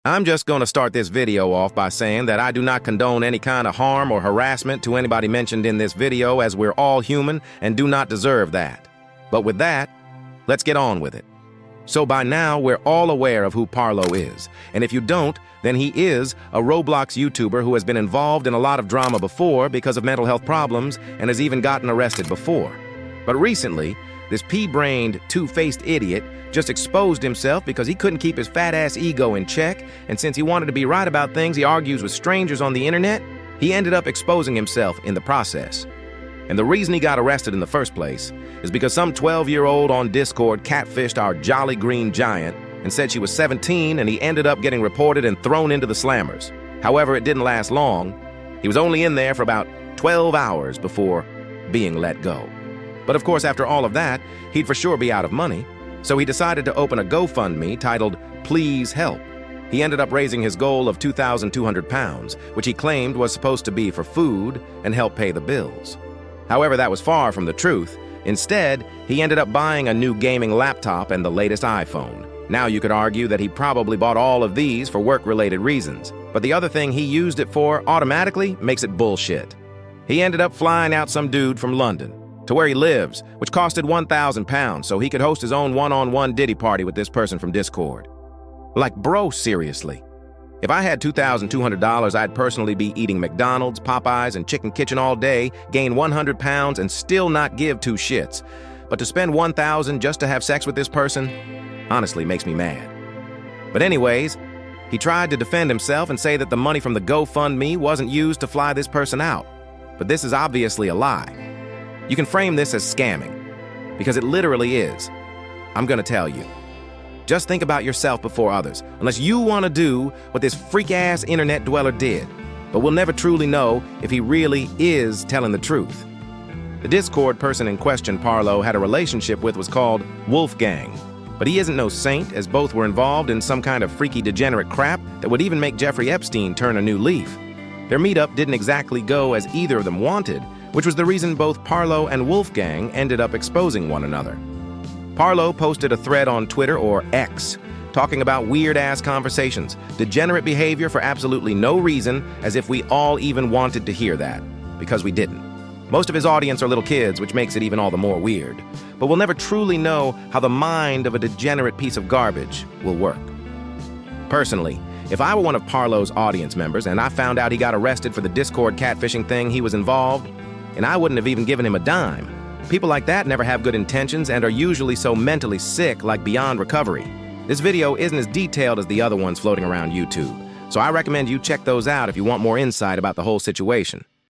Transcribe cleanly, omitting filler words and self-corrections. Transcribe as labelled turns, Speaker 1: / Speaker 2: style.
Speaker 1: I'm just going to start this video off by saying that I do not condone any kind of harm or harassment to anybody mentioned in this video, as we're all human and do not deserve that. But with that, let's get on with it. So by now, we're all aware of who Parlo is. And if you don't, then he is a Roblox YouTuber who has been involved in a lot of drama before because of mental health problems and has even gotten arrested before. But recently, this pea-brained, two-faced idiot just exposed himself because he couldn't keep his fat-ass ego in check, and since he wanted to be right about things he argues with strangers on the internet, he ended up exposing himself in the process. And the reason he got arrested in the first place is because some 12-year-old on Discord catfished our jolly green giant and said she was 17, and he ended up getting reported and thrown into the slammers. However, it didn't last long. He was only in there for about 12 hours before being let go. But of course, after all of that, he'd for sure be out of money, so he decided to open a GoFundMe titled Please Help. He ended up raising his goal of £2,200, which he claimed was supposed to be for food and help pay the bills. However, that was far from the truth. Instead, he ended up buying a new gaming laptop and the latest iPhone. Now you could argue that he probably bought all of these for work-related reasons, but the other thing he used it for automatically makes it bullshit. He ended up flying out some dude from London to where he lives, which costed £1,000, so he could host his own one-on-one Diddy party with this person from Discord. Like, bro, seriously. If I had $2,200, I'd personally be eating McDonald's, Popeyes, and Chicken Kitchen all day, gain 100 pounds, and still not give two shits. But to spend $1,000 just to have sex with this person, honestly makes me mad. But anyways, he tried to defend himself and say that the money from the GoFundMe wasn't used to fly this person out. But this is obviously a lie. You can frame this as scamming, because it literally is. I'm gonna tell you. Just think about yourself before others, unless you want to do what this freak-ass internet dweller did. But we'll never truly know if he really is telling the truth. The Discord person in question Parlo had a relationship with was called Wolfgang. But he isn't no saint, as both were involved in some kind of freaky degenerate crap that would even make Jeffrey Epstein turn a new leaf. Their meetup didn't exactly go as either of them wanted, which was the reason both Parlo and Wolfgang ended up exposing one another. Parlo posted a thread on Twitter, or X, talking about weird-ass conversations, degenerate behavior for absolutely no reason, as if we all even wanted to hear that, because we didn't. Most of his audience are little kids, which makes it even all the more weird. But we'll never truly know how the mind of a degenerate piece of garbage will work. Personally, if I were one of Parlo's audience members and I found out he got arrested for the Discord catfishing thing he was involved, and I wouldn't have even given him a dime. People like that never have good intentions and are usually so mentally sick, like beyond recovery. This video isn't as detailed as the other ones floating around YouTube, so I recommend you check those out if you want more insight about the whole situation.